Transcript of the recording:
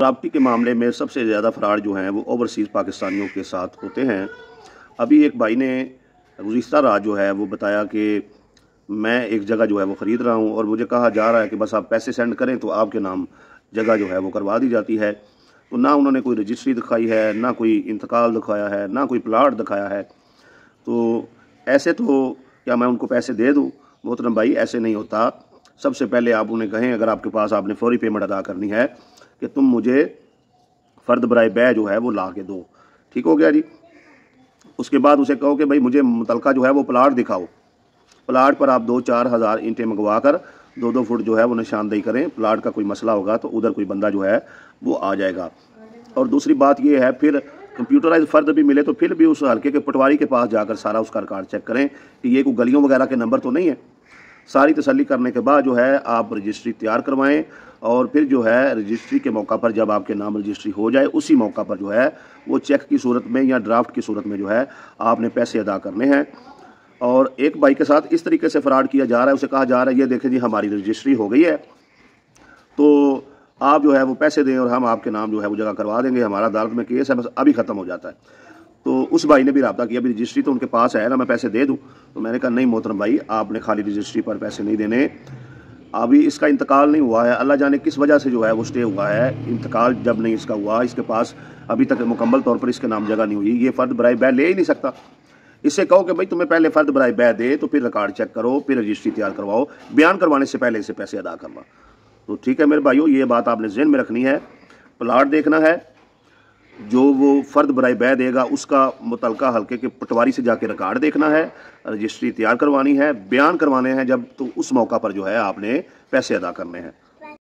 Property के मामले में सबसे ज़्यादा फ्रॉड जो हैं वो ओवरसीज़ पाकिस्तानियों के साथ होते हैं। अभी एक भाई ने गुज़िश्ता रात जो है वो बताया कि मैं एक जगह जो है वो ख़रीद रहा हूँ और मुझे कहा जा रहा है कि बस आप पैसे सेंड करें तो आपके नाम जगह जो है वो करवा दी जाती है। तो ना उन्होंने कोई रजिस्ट्री दिखाई है, ना कोई इंतकाल दिखाया है, ना कोई प्लाट दिखाया है। तो ऐसे तो क्या मैं उनको पैसे दे दूँ? मोहतरम भाई, ऐसे नहीं होता। सबसे पहले आप उन्हें कहें, अगर आपके पास आपने फौरी पेमेंट अदा करनी है, कि तुम मुझे फ़र्द बराए बै जो है वो ला के दो। ठीक हो गया जी। उसके बाद उसे कहो कि भाई मुझे मुतलका जो है वो प्लाट दिखाओ। प्लाट पर आप 2-4 हज़ार ईंटें मंगवा कर 2-2 फुट जो है वो निशानदेही करें। प्लाट का कोई मसला होगा तो उधर कोई बंदा जो है वो आ जाएगा। और दूसरी बात ये है, फिर कंप्यूटराइज फ़र्द भी मिले तो फिर भी उस हल्के के पटवारी के पास जाकर सारा उसका रिकॉर्ड चेक करें कि ये कोई गलियों वगैरह के नंबर तो नहीं है। सारी तसल्ली करने के बाद जो है आप रजिस्ट्री तैयार करवाएं और फिर जो है रजिस्ट्री के मौका पर जब आपके नाम रजिस्ट्री हो जाए उसी मौका पर जो है वो चेक की सूरत में या ड्राफ्ट की सूरत में जो है आपने पैसे अदा करने हैं। और एक भाई के साथ इस तरीके से फ्रॉड किया जा रहा है, उसे कहा जा रहा है ये देखें जी हमारी रजिस्ट्री हो गई है तो आप जो है वो पैसे दें और हम आपके नाम जो है वो जगह करवा देंगे, हमारा अदालत में केस है, बस अभी ख़त्म हो जाता है। तो उस भाई ने भी रब्ता किया, अभी रजिस्ट्री तो उनके पास है ना, मैं पैसे दे दूं? तो मैंने कहा नहीं मोहतरम भाई, आपने खाली रजिस्ट्री पर पैसे नहीं देने। अभी इसका इंतकाल नहीं हुआ है, अल्लाह जाने किस वजह से जो है वो स्टे हुआ है। इंतकाल जब नहीं इसका हुआ, इसके पास अभी तक मुकम्मल तौर पर इसके नाम जगह नहीं हुई, ये फ़र्द बराए बै ले ही नहीं सकता। इससे कहो कि भाई तुम्हें पहले फ़र्द बराए बै दे तो फिर रिकॉर्ड चेक करो, फिर रजिस्ट्री तैयार करवाओ, बयान करवाने से पहले इसे पैसे अदा करवा। तो ठीक है मेरे भाइयों, ये बात आपने ज़हन में रखनी है। प्लाट देखना है, जो वो फ़र्द बराए बै देगा उसका मुतलका हल्के के पटवारी से जाके रिकॉर्ड देखना है, रजिस्ट्री तैयार करवानी है, बयान करवाने हैं जब, तो उस मौका पर जो है आपने पैसे अदा करने हैं।